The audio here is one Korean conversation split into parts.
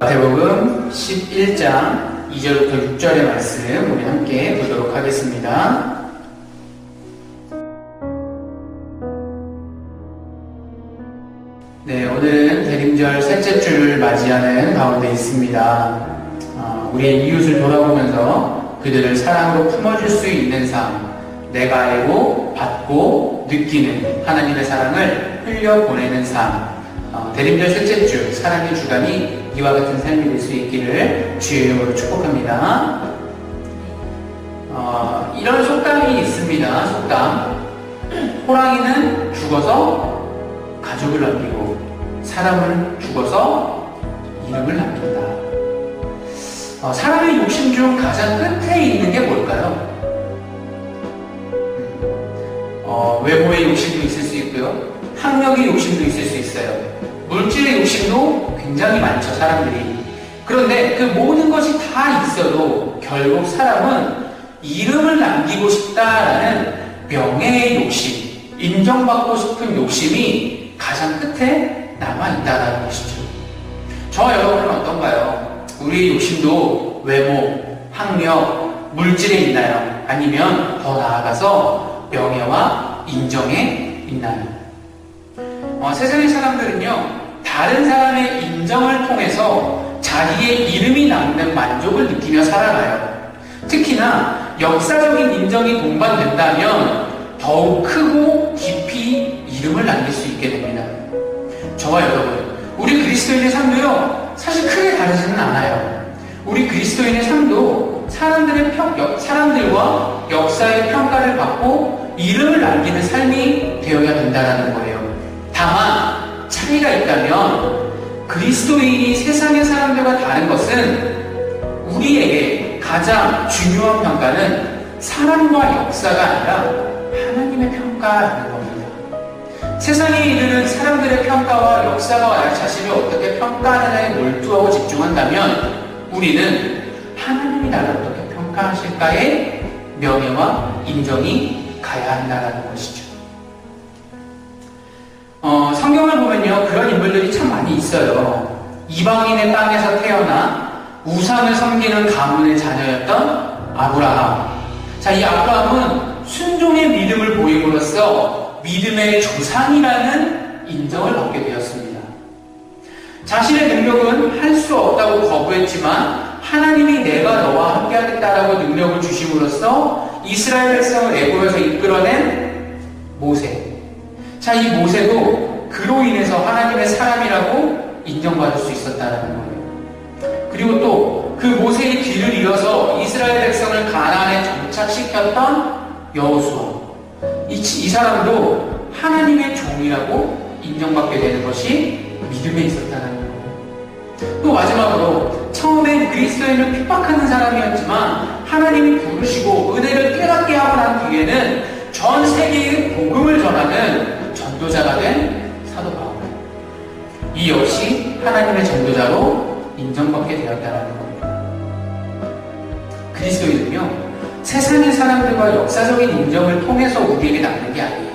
마태복음 11장 2절부터 6절의 말씀 우리 함께 보도록 하겠습니다. 네, 오늘은 대림절 셋째 주를 맞이하는 가운데 있습니다. 우리의 이웃을 돌아보면서 그들을 사랑으로 품어줄 수 있는 삶, 내가 알고 받고 느끼는 하나님의 사랑을 흘려보내는 삶, 대림절 셋째 주 사랑의 주간이 이와 같은 삶이 될 수 있기를 주의 이름으로 축복합니다. 이런 속담이 있습니다. 속담. 호랑이는 죽어서 가족을 남기고 사람은 죽어서 이름을 남긴다. 사람의 욕심 중 가장 끝에 있는 게 뭘까요? 외모의 욕심도 있을 수 있고요. 학력의 욕심도 있을 수 있어요. 물질의 욕심도 굉장히 많죠, 사람들이. 그런데 그 모든 것이 다 있어도 결국 사람은 이름을 남기고 싶다라는 명예의 욕심, 인정받고 싶은 욕심이 가장 끝에 남아있다는 것이죠. 저와 여러분은 어떤가요? 우리의 욕심도 외모, 학력, 물질에 있나요? 아니면 더 나아가서 명예와 인정에 있나요? 세상의 사람들은요, 다른 사람의 인정을 통해서 자기의 이름이 남는 만족을 느끼며 살아가요. 특히나 역사적인 인정이 동반된다면 더욱 크고 깊이 이름을 남길 수 있게 됩니다. 저와 여러분, 우리 그리스도인의 삶도요, 사실 크게 다르지는 않아요. 우리 그리스도인의 삶도 사람들과 역사의 평가를 받고 이름을 남기는 삶이 되어야 된다는 거예요. 다만 차이가 있다면 그리스도인이 세상의 사람들과 다른 것은 우리에게 가장 중요한 평가는 사람과 역사가 아니라 하나님의 평가라는 겁니다. 세상에 이르는 사람들의 평가와 역사가 나 자신을 어떻게 평가하느냐에 몰두하고 집중한다면 우리는 하나님이 나를 어떻게 평가하실까에 명예와 인정이 가야 한다는 것이죠. 성경을 보면요, 그런 인물들이 참 많이 있어요. 이방인의 땅에서 태어나 우상을 섬기는 가문의 자녀였던 아브라함. 자, 이 아브라함은 순종의 믿음을 보임으로써 믿음의 조상이라는 인정을 받게 되었습니다. 자신의 능력은 할 수 없다고 거부했지만 하나님이 내가 너와 함께 하겠다라고 능력을 주심으로써 이스라엘 백성을 애굽에서 이끌어낸 모세. 자, 이 모세도 그로 인해서 하나님의 사람이라고 인정받을 수 있었다는 거예요. 그리고 또 그 모세의 길을 이어서 이스라엘 백성을 가나안에 정착시켰던 여호수아. 이 사람도 하나님의 종이라고 인정받게 되는 것이 믿음에 있었다는 거예요. 또 마지막으로 처음엔 그리스도인을 핍박하는 사람이었지만 하나님이 부르시고 은혜를 깨닫게 하고 난 뒤에는 전 세계에 복음을 전하는 전도자가 된 사도 바울. 이 역시 하나님의 전도자로 인정받게 되었다는 겁니다. 그리스도인은요, 세상의 사람들과 역사적인 인정을 통해서 우리에게 남는 게 아니에요.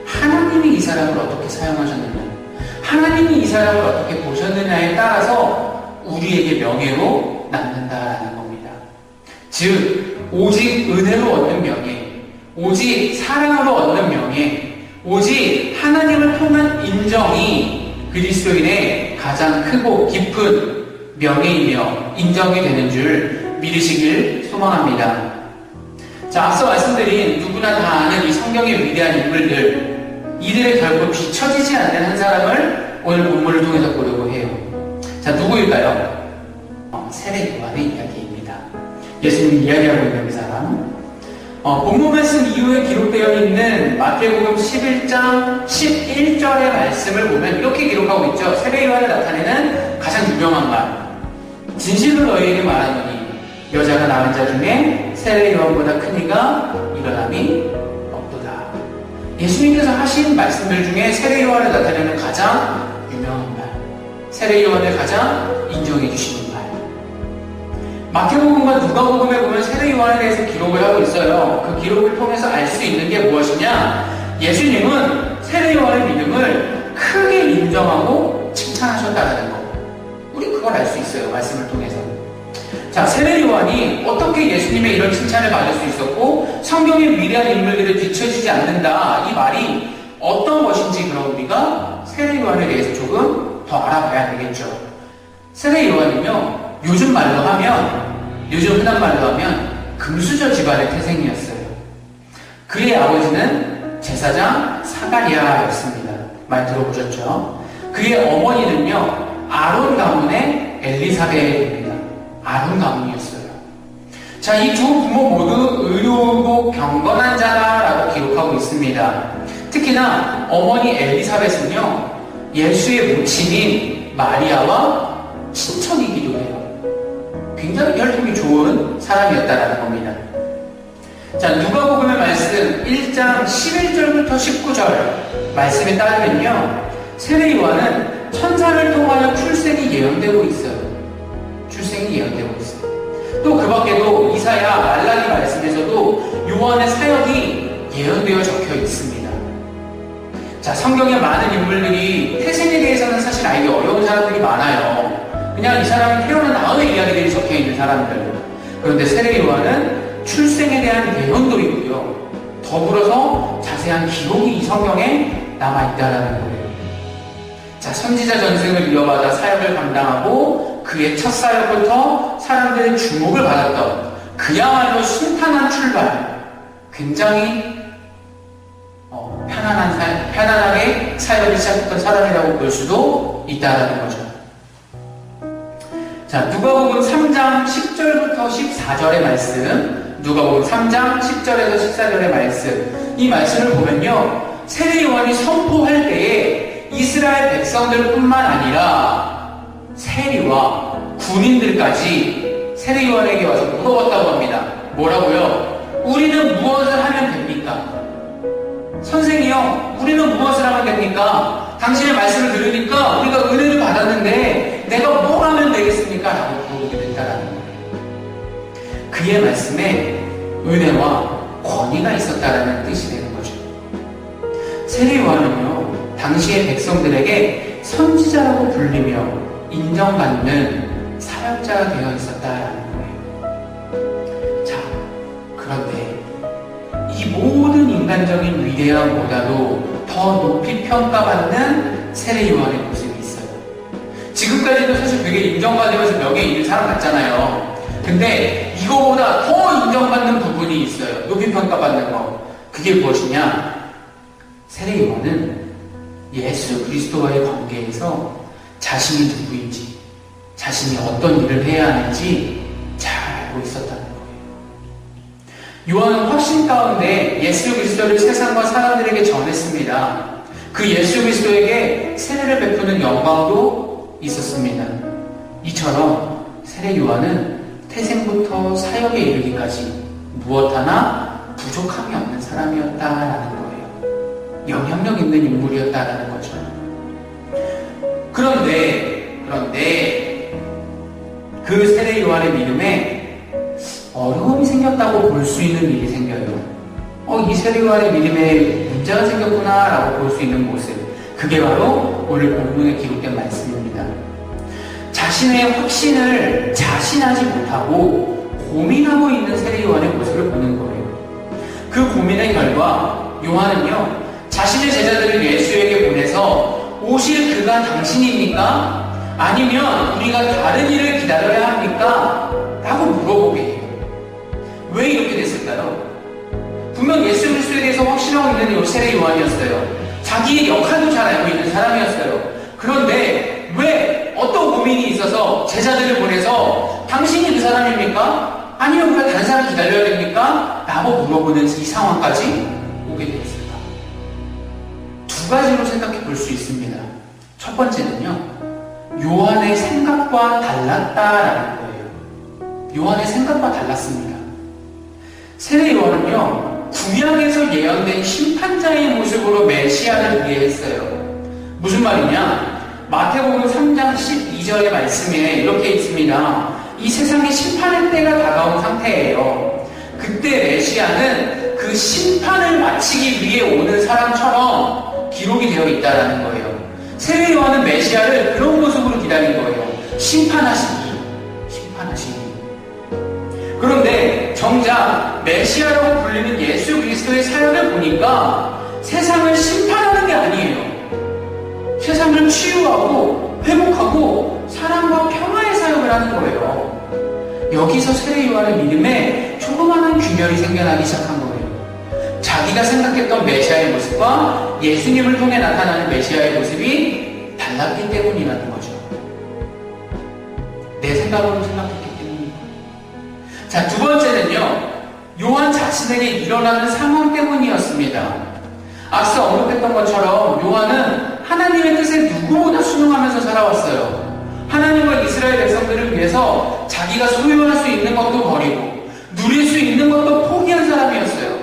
하나님이 이 사람을 어떻게 사용하셨느냐, 하나님이 이 사람을 어떻게 보셨느냐에 따라서 우리에게 명예로 남는다라는 겁니다. 즉, 오직 은혜로 얻는 명예, 오직 사랑으로 얻는 명예, 오직 하나님을 통한 인정이 그리스도인의 가장 크고 깊은 명예이며 인정이 되는 줄 믿으시길 소망합니다. 자, 앞서 말씀드린 누구나 다 아는 이 성경의 위대한 인물들, 이들의 결코 뒤처지지 않는 한 사람을 오늘 본문을 통해서 보려고 해요. 자, 누구일까요? 세례 요한의 이야기입니다. 예수님이 이야기하고 있는 그 사람. 본문 말씀 이후에 기록되어 있는 마태복음 11장 11절의 말씀을 보면 이렇게 기록하고 있죠. 세례 요한을 나타내는 가장 유명한 말. 진실로 너희에게 말하노니 여자가 낳은 자 중에 세례 요한보다 큰 이가 일어남이 없도다. 예수님께서 하신 말씀들 중에 세례 요한을 나타내는 가장 유명한 말, 세례 요한을 가장 인정해 주시는 말. 마태복음과 누가복음에 보면 세례 요한에 대해서 기록을 하고 있어요. 그 기록을 통해서 알 수 있는 게 무엇이냐? 예수님은 세례 요한의 믿음을 크게 인정하고 칭찬하셨다는 거. 우리 그걸 알 수 어떻게 예수님의 이런 칭찬을 받을 수 있었고 성경의 위대한 인물들을 뒤처지지 않는다, 이 말이 어떤 것인지 그럼 우리가 세례 요한에 대해서 조금 더 알아봐야 되겠죠. 세례 요한은요, 요즘 흔한 말로 하면 금수저 집안의 태생이었어요. 그의 아버지는 제사장 사가랴였습니다. 말 들어보셨죠? 그의 어머니는요, 아론 가문의 엘리사벳입니다. 아론 가문이었어요. 자, 이 두 부모 모두 의로우고 경건한 자라라고 기록하고 있습니다. 특히나 어머니 엘리사벳은요, 예수의 모친인 마리아와 친척이기도 해요. 굉장히 혈통이 좋은 사람이었다라는 겁니다. 자, 누가복음의 말씀 1장 11절부터 19절 말씀에 따르면요, 세례 요한은 천사를 통하여 출생이 예언되고 있어요. 출생이 예언되고 있어요. 또 그 밖에도 이사야, 말라기 말씀에서도 요한의 사역이 예언되어 적혀 있습니다. 자, 성경에 많은 인물들이 태생에 대해서는 사실 알기 어려운 사람들이 많아요. 그냥 이 사람이 태어난 다음에 이야기들이 적혀 있는 사람들. 그런데 세례 요한은 출생에 대한 예언도 있고요, 더불어서 자세한 기록이 이 성경에 남아있다라는 거예요. 자, 선지자 전승을 이어받아 사역을 감당하고 그의 첫 사역부터 사람들의 주목을 받았던 그야말로 순탄한 출발, 굉장히 편안하게 사역을 시작했던 사람이라고 볼 수도 있다는 거죠. 자, 누가복음 3장 10절부터 14절의 말씀, 누가복음 3장 10절에서 14절의 말씀, 이 말씀을 보면요, 세례 요한이 선포할 때에 이스라엘 백성들뿐만 아니라 세리와 군인들까지 세례 요한에게 와서 물어봤다고 합니다. 뭐라고요? 우리는 무엇을 하면 됩니까? 선생이요, 우리는 무엇을 하면 됩니까? 당신의 말씀을 들으니까 우리가 은혜를 받았는데 내가 뭘 하면 되겠습니까? 라고 물어보게 됐다라는 거예요. 그의 말씀에 은혜와 권위가 있었다라는 뜻이 되는 거죠. 세례 요한은요, 당시의 백성들에게 선지자라고 불리며 인정받는 사역자가 되어 있었다라는 거예요. 자, 그런데 이 모든 인간적인 위대함보다도 더 높이 평가받는 세례 요한의 모습이 있어요. 지금까지도 사실 되게 인정받으면서 명예 있는 사람 같잖아요. 근데 이거보다 더 인정받는 부분이 있어요. 높이 평가받는 거. 그게 무엇이냐? 세례 요한은 예수 그리스도와의 관계에서 자신이 누구인지, 자신이 어떤 일을 해야 하는지 잘 알고 있었다는 거예요. 요한은 확신 가운데 예수 그리스도를 세상과 사람들에게 전했습니다. 그 예수 그리스도에게 세례를 베푸는 영광도 있었습니다. 이처럼 세례 요한은 태생부터 사역에 이르기까지 무엇 하나 부족함이 없는 사람이었다라는 거예요. 영향력 있는 인물이었다라는 거죠. 그런데 그 세례 요한의 믿음에 어려움이 생겼다고 볼 수 있는 일이 생겨요. 이 세례 요한의 믿음에 문제가 생겼구나 라고 볼 수 있는 모습, 그게 바로 오늘 본문에 기록된 말씀입니다. 자신의 확신을 자신하지 못하고 고민하고 있는 세례 요한의 모습을 보는 거예요. 그 고민의 결과 요한은요, 자신의 제자들을 예수에게 보내서 오실 그가 당신입니까? 아니면 우리가 다른 일을 기다려야 합니까? 라고 물어보게 해요. 왜 이렇게 됐을까요? 분명 예수 그리스도에 대해서 확신하고 있는 세례 요한이었어요. 자기의 역할도 잘 알고 있는 사람이었어요. 그런데 왜 어떤 고민이 있어서 제자들을 보내서 당신이 그 사람입니까? 아니면 우리가 다른 사람 기다려야 됩니까? 라고 물어보는 이 상황까지 오게 되었을까? 두 가지로 생각해 볼 수 있습니다. 첫 번째는요, 요한의 생각과 달랐다라는 거예요. 요한의 생각과 달랐습니다. 세례 요한은요, 구약에서 예언된 심판자의 모습으로 메시아를 이해했어요. 무슨 말이냐? 마태복음 3장 12절의 말씀에 이렇게 있습니다. 이 세상의 심판의 때가 다가온 상태예요. 그때 메시아는 그 심판을 마치기 위해 오는 사람처럼 기록이 되어 있다는 거예요. 세례 요한은 메시아를 그런 모습으로 기다린 거예요. 심판하시기. 그런데 정작 메시아라고 불리는 예수 그리스도의 사역을 보니까 세상을 심판하는 게 아니에요. 세상을 치유하고 회복하고 사랑과 평화의 사역을 하는 거예요. 여기서 세례 요한의 믿음에 조그마한 균열이 생겨나기 시작한 거예요. 자기가 생각했던 메시아의 모습과 예수님을 통해 나타나는 메시아의 모습이 달랐기 때문이라는 거죠. 내 생각으로 생각했기 때문입니다. 자, 두 번째는요, 요한 자신에게 일어나는 상황 때문이었습니다. 앞서 언급했던 것처럼 요한은 하나님의 뜻에 누구보다 순응하면서 살아왔어요. 하나님과 이스라엘 백성들을 위해서 자기가 소유할 수 있는 것도 버리고 누릴 수 있는 것도 포기한 사람이었어요.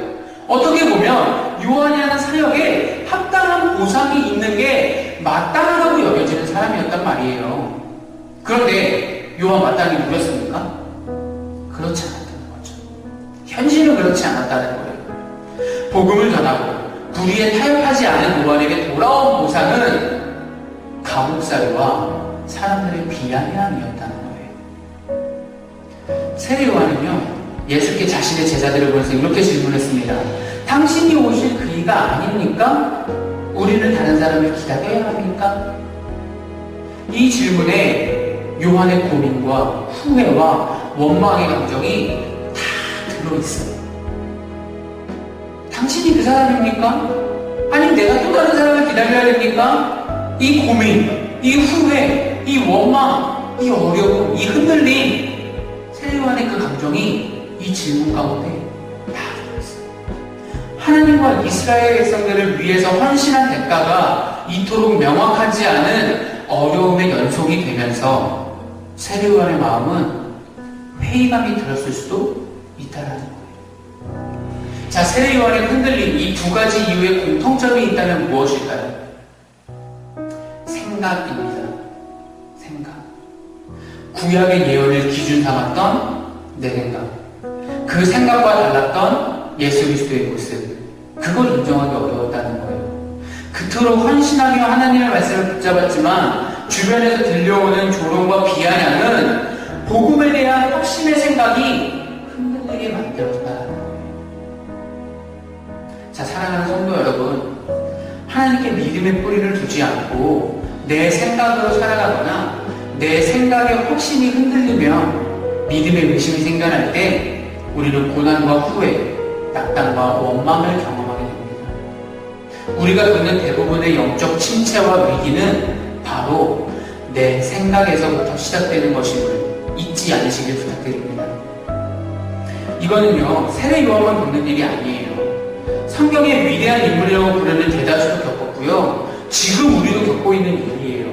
어떻게 보면 요한이 하는 사역에 합당한 보상이 있는 게 마땅하다고 여겨지는 사람이었단 말이에요. 그런데 요한 마땅히 누렸습니까? 그렇지 않았다는 거죠. 현실은 그렇지 않았다는 거예요. 복음을 전하고 불의에 타협하지 않은 요한에게 돌아온 보상은 감옥살이와 사람들의 비아냥이었다는 거예요. 세례 요한은요, 예수께 자신의 제자들을 보면서 이렇게 질문했습니다. 당신이 오실 그이가 아닙니까? 우리는 다른 사람을 기다려야 합니까? 이 질문에 요한의 고민과 후회와 원망의 감정이 다 들어있어요. 당신이 그 사람입니까? 아니 내가 또 다른 사람을 기다려야 됩니까? 이 고민, 이 후회, 이 원망, 이 어려움, 이 흔들림, 세례 요한의 그 감정이 이 질문 가운데 다 들어있어요. 하나님과 이스라엘 백성들을 위해서 헌신한 대가가 이토록 명확하지 않은 어려움의 연속이 되면서 세례 요한의 마음은 회의감이 들었을 수도 있다라는 거예요. 자, 세례 요한의 흔들림, 이 두 가지 이유의 공통점이 있다면 무엇일까요? 생각입니다. 생각. 구약의 예언을 기준 삼았던 내 생각. 그 생각과 달랐던 예수 그리스도의 모습. 그걸 인정하기 어려웠다는 거예요. 그토록 헌신하며 하나님의 말씀을 붙잡았지만 주변에서 들려오는 조롱과 비아냥은 복음에 대한 확신의 생각이 흔들리게 만들었다는 거예요. 자, 사랑하는 성도 여러분, 하나님께 믿음의 뿌리를 두지 않고 내 생각으로 살아가거나 내 생각의 확신이 흔들리면 믿음의 의심이 생겨날 때 우리는 고난과 후회, 낙담과 원망을 경험하게 됩니다. 우리가 겪는 대부분의 영적 침체와 위기는 바로 내 생각에서부터 시작되는 것임을 잊지 않으시길 부탁드립니다. 이거는요, 세례 요한만 겪는 일이 아니에요. 성경의 위대한 인물이라고 부르는 대다수도 겪었고요. 지금 우리도 겪고 있는 일이에요.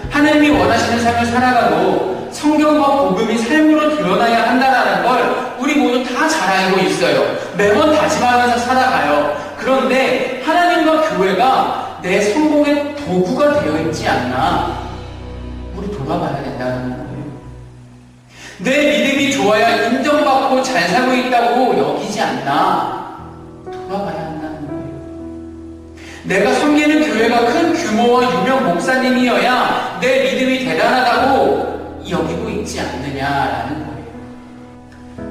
하나님이 원하시는 삶을 살아가고 성경과 복음이 삶으로 드러나야 한다는 걸 우리 모두 다 잘 알고 있어요. 매번 다짐하면서 살아가요. 그런데 하나님과 교회가 내 성공의 도구가 되어 있지 않나? 우리 돌아봐야 된다는 거예요. 내 믿음이 좋아야 인정받고 잘 살고 있다고 여기지 않나? 돌아봐야 한다는 거예요. 내가 섬기는 교회가 큰 규모와 유명 목사님이어야 내 믿음이 대단하다고 여기고 있지 않느냐라는 거예요.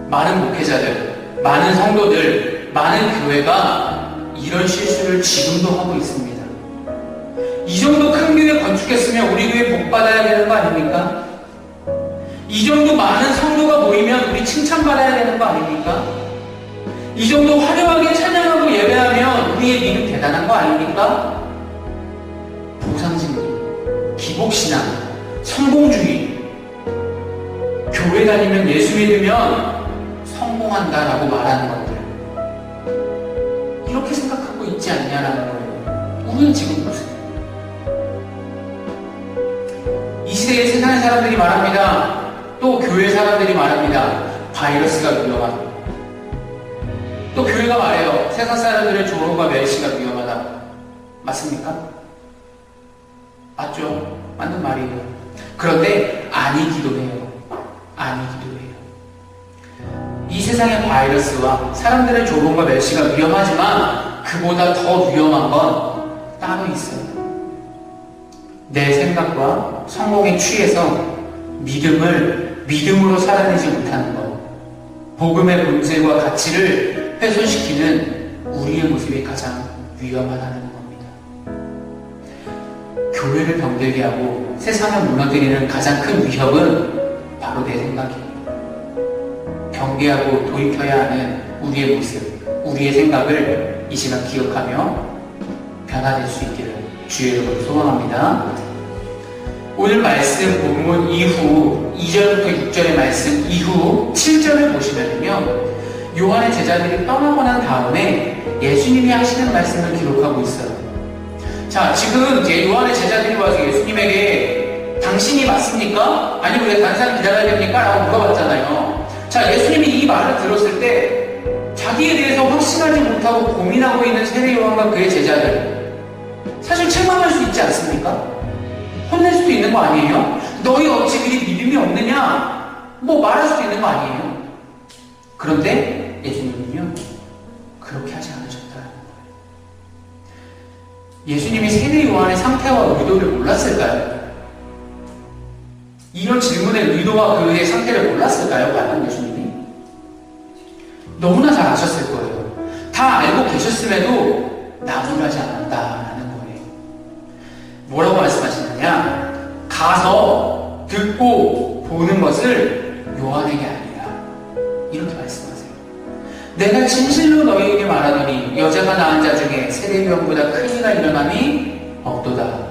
많은 목회자들, 많은 성도들, 많은 교회가 이런 실수를 지금도 하고 있습니다. 이 정도 큰 교회 건축했으면 우리 교회 복 받아야 되는 거 아닙니까? 이 정도 많은 성도가 모이면 우리 칭찬받아야 되는 거 아닙니까? 이 정도 화려하게 찬양하고 예배하면 우리의 믿음 대단한 거 아닙니까? 보상심리, 기복신앙, 성공주의, 교회 다니면 예수 믿으면 성공한다라고 말하는 것들, 이렇게 생각하고 있지 않냐라는 거예요. 우리는 지금 무슨 이 시대의 세상의 사람들이 말합니다. 또 교회 사람들이 말합니다. 바이러스가 위험하다. 또 교회가 말해요. 세상 사람들의 조롱과 멸시가 위험하다. 맞습니까? 맞죠? 맞는 말이에요. 그런데 아니기도 해요. 아니기도 해요. 이 세상의 바이러스와 사람들의 조롱과 멸시가 위험하지만 그보다 더 위험한 건 따로 있어요. 내 생각과 성공에 취해서 믿음으로 살아내지 못하는 것. 복음의 본질과 가치를 훼손시키는 우리의 모습이 가장 위험하다는 겁니다. 교회를 병들게 하고 세상을 무너뜨리는 가장 큰 위협은 바로 내 생각입니다. 경계하고 돌이켜야 하는 우리의 모습, 우리의 생각을 이 시간 기억하며 변화될 수 있기를 주의 이름으로 소망합니다. 오늘 말씀 본문 이후 2절부터 6절의 말씀 이후 7절을 보시면요, 요한의 제자들이 떠나고 난 다음에 예수님이 하시는 말씀을 기록하고 있어요. 자, 지금 이제 요한의 제자들이 와서 예수님에게 당신이 맞습니까? 아니면 왜 다른 사람 기다려야 됩니까? 라고 물어봤잖아요. 자, 예수님이 이 말을 들었을 때 자기에 대해서 확신하지 못하고 고민하고 있는 세례 요한과 그의 제자들, 사실 책망할 수 있지 않습니까? 혼낼 수도 있는 거 아니에요? 너희 어찌 그리 믿음이 없느냐? 뭐 말할 수도 있는 거 아니에요? 그런데 예수님은요, 그렇게 하지 않으셨다는 거예요. 예수님이 세례 요한의 상태와 의도를 몰랐을까요? 이런 질문의 의도와 그의 상태를 몰랐을까요? 과연 예수님이? 너무나 잘 아셨을 거예요. 다 알고 계셨음에도 나무라지 않았다라는 거예요. 뭐라고 말씀하시느냐? 가서 듣고 보는 것을 요한에게 아니라, 이렇게 말씀하세요. 내가 진실로 너희에게 말하노니 여자가 낳은 자 중에 세례요한보다 큰 이가 일어남이 없도다.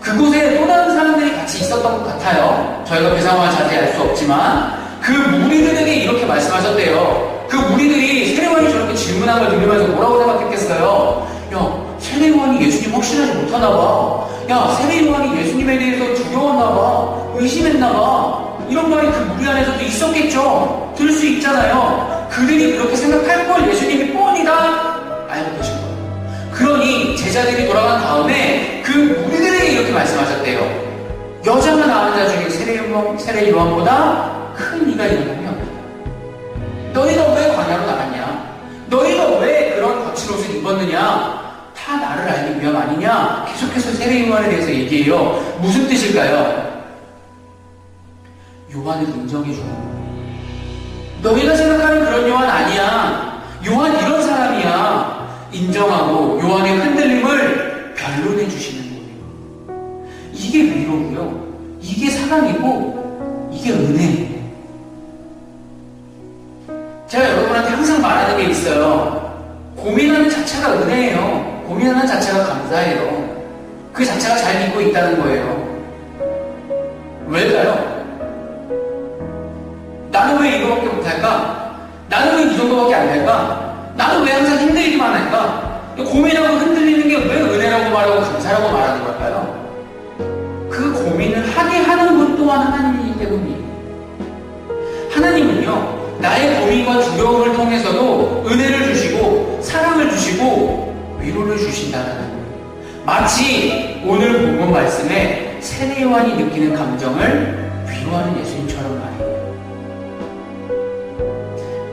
그곳에 또 다른 사람들이 같이 있었던 것 같아요. 저희가 그 상황을 자세히 알 수 없지만 그 무리들에게 이렇게 말씀하셨대요. 그 무리들이 세례요한이 저렇게 질문한 걸 들으면서 뭐라고 생각했겠어요? 야, 세례요한이 예수님 확신하지 못하나 봐. 야, 세례요한이 예수님에 대해서 두려웠나 봐. 의심했나 봐. 이런 말이 그 무리 안에서도 있었겠죠. 들을 수 있잖아요. 그들이 그렇게 생각할 걸 예수님이 뻔히 다 알고 계신 거예요. 그러니 제자들이 돌아간 다음에 그 무리들에게 이렇게 말씀하셨대요. 여자가 낳은 자 중에 세례 요한보다 큰 이가 일어나면 없다. 너희가 왜 광야로 나갔냐? 너희가 왜 그런 거친 옷을 입었느냐? 다 나를 알기 위함 아니냐? 계속해서 세례 요한에 대해서 얘기해요. 무슨 뜻일까요? 요한을 인정해 주는 거예요. 너희가 생각하는 그런 요한 아니야. 요한 이런 사람이야. 인정하고 요한의 흔들림을 변론해 주시는 거예요. 이게 위로고요. 이게 사랑이고 이게 은혜예요. 제가 여러분한테 항상 말하는 게 있어요. 고민하는 자체가 은혜예요. 고민하는 자체가 감사해요. 그 자체가 잘 믿고 있다는 거예요. 왜일까요? 나는 왜 이거밖에 못할까? 나는 왜 이 정도밖에 안 될까? 나는 왜 항상 힘들기만 할까? 고민하고 흔들리는 게 왜 은혜라고 말하고 감사라고 말하는 걸까요? 그 고민을 하게 하는 분 또한 하나님이기 때문이에요. 하나님은요, 나의 고민과 두려움을 통해서도 은혜를 주시고 사랑을 주시고 위로를 주신다는 거예요. 마치 오늘 본문 말씀에 세례 요한이 느끼는 감정을 위로하는 예수님처럼 말이에요.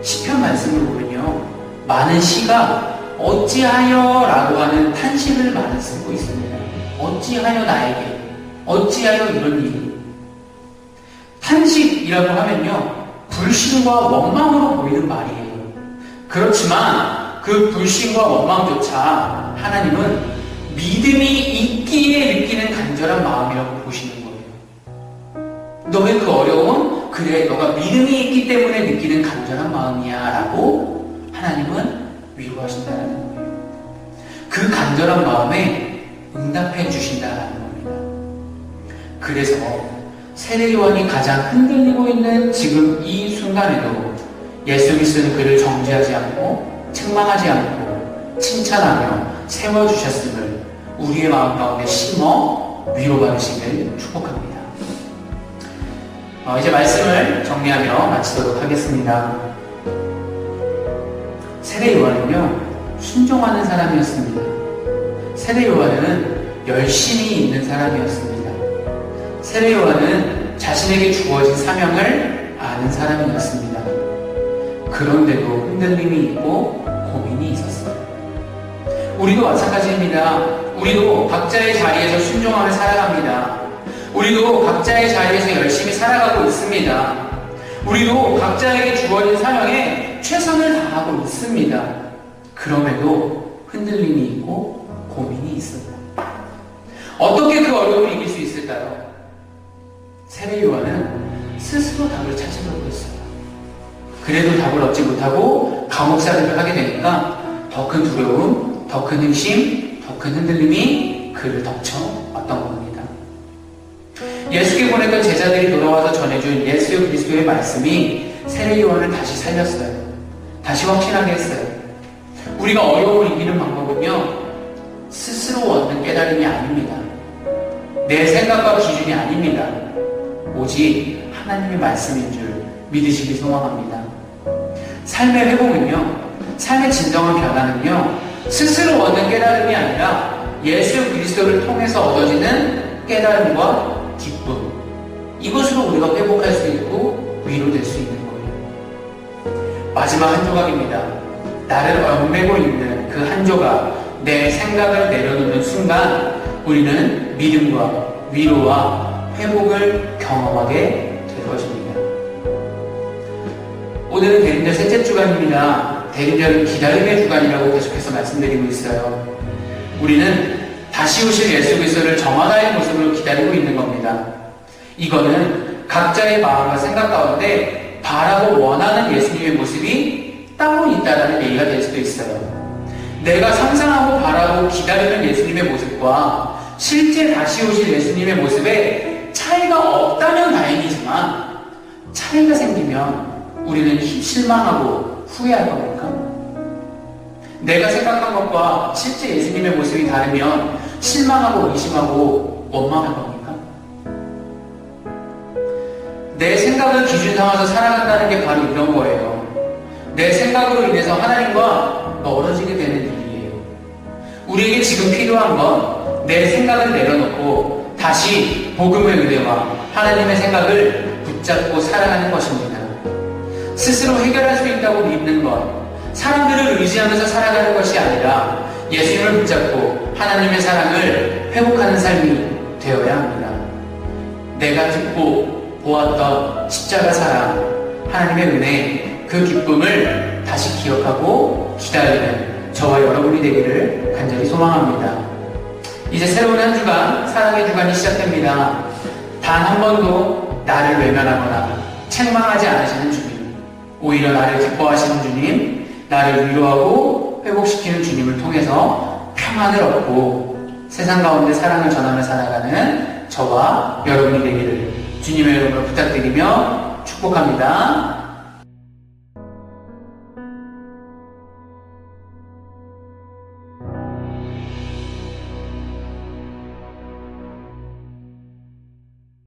시편 말씀을 보면요, 많은 시가 어찌하여 라고 하는 탄식을 많이 쓰고 있습니다. 어찌하여 나에게, 어찌하여 이런 일이. 탄식이라고 하면요, 불신과 원망으로 보이는 말이에요. 그렇지만 그 불신과 원망조차 하나님은 믿음이 있기에 느끼는 간절한 마음이라고 보시는 거예요. 너의 그 어려움, 그래, 너가 믿음이 있기 때문에 느끼는 간절한 마음이야 라고 하나님은 위로하신다는 거예요. 그 간절한 마음에 응답해 주신다는 겁니다. 그래서 세례 요한이 가장 흔들리고 있는 지금 이 순간에도 예수 그리스도는 그를 정죄하지 않고 책망하지 않고 칭찬하며 세워주셨음을 우리의 마음 가운데 심어 위로받으시길 축복합니다. 이제 말씀을 정리하며 마치도록 하겠습니다. 세례 요한은요, 순종하는 사람이었습니다. 세례 요한은 열심히 있는 사람이었습니다. 세례 요한은 자신에게 주어진 사명을 아는 사람이었습니다. 그런데도 흔들림이 있고 고민이 있었어요. 우리도 마찬가지입니다. 우리도 각자의 자리에서 순종하며 살아갑니다. 우리도 각자의 자리에서 열심히 살아가고 있습니다. 우리도 각자에게 주어진 사명에 최선을 다하고 있습니다. 그럼에도 흔들림이 있고 고민이 있어요. 어떻게 그 어려움을 이길 수 있을까요? 세례 요한은 스스로 답을 찾으려고 했어요. 그래도 답을 얻지 못하고 감옥살이를 하게 되니까 더 큰 두려움, 더 큰 의심, 더 큰 흔들림이 그를 덮쳐왔던 겁니다. 예수께 보냈던 제자들이 돌아와서 전해준 예수 그리스도의 말씀이 세례 요한을 다시 살렸어요. 다시 확신하게 했어요. 우리가 어려움을 이기는 방법은요, 스스로 얻는 깨달음이 아닙니다. 내 생각과 기준이 아닙니다. 오직 하나님의 말씀인 줄 믿으시기 소망합니다. 삶의 회복은요, 삶의 진정한 변화는요, 스스로 얻는 깨달음이 아니라 예수 그리스도를 통해서 얻어지는 깨달음과 기쁨, 이것으로 우리가 회복할 수 있고 위로될 수 있는 거예요. 마지막 한 조각입니다. 나를 얽매고 있는 그 한 조각, 내 생각을 내려놓는 순간 우리는 믿음과 위로와 회복을 경험하게 될 것입니다. 오늘은 대림절 셋째 주간입니다. 대림절은 기다림의 주간이라고 계속해서 말씀드리고 있어요. 우리는 다시 오실 예수 그리스도를 정화다의 모습으로 기다리고 있는 겁니다. 이거는 각자의 마음과 생각 가운데 바라고 원하는 예수님의 모습이 따로 있다는 얘기가 될 수도 있어요. 내가 상상하고 바라고 기다리는 예수님의 모습과 실제 다시 오실 예수님의 모습에 차이가 없다면 다행이지만 차이가 생기면 우리는 실망하고 후회할 겁니까? 내가 생각한 것과 실제 예수님의 모습이 다르면 실망하고 의심하고 원망할 겁니까? 내 생각을 기준 삼아서 살아간다는 게 바로 이런 거예요. 내 생각으로 인해서 하나님과 멀어지게 되는 일이에요. 우리에게 지금 필요한 건 내 생각을 내려놓고 다시 복음의 은혜와 하나님의 생각을 붙잡고 살아가는 것입니다. 스스로 해결할 수 있다고 믿는 것, 사람들을 의지하면서 살아가는 것이 아니라 예수님을 붙잡고 하나님의 사랑을 회복하는 삶이 되어야 합니다. 내가 듣고 보았던 십자가 사랑, 하나님의 은혜, 그 기쁨을 다시 기억하고 기다리는 저와 여러분이 되기를 간절히 소망합니다. 이제 새로운 한 주간, 사랑의 주간이 시작됩니다. 단 한 번도 나를 외면하거나 책망하지 않으시는 주님, 오히려 나를 기뻐하시는 주님, 나를 위로하고 회복시키는 주님을 통해서 평안을 얻고 세상 가운데 사랑을 전하며 살아가는 저와 여러분이 되기를 주님의 이름으로 부탁드리며 축복합니다.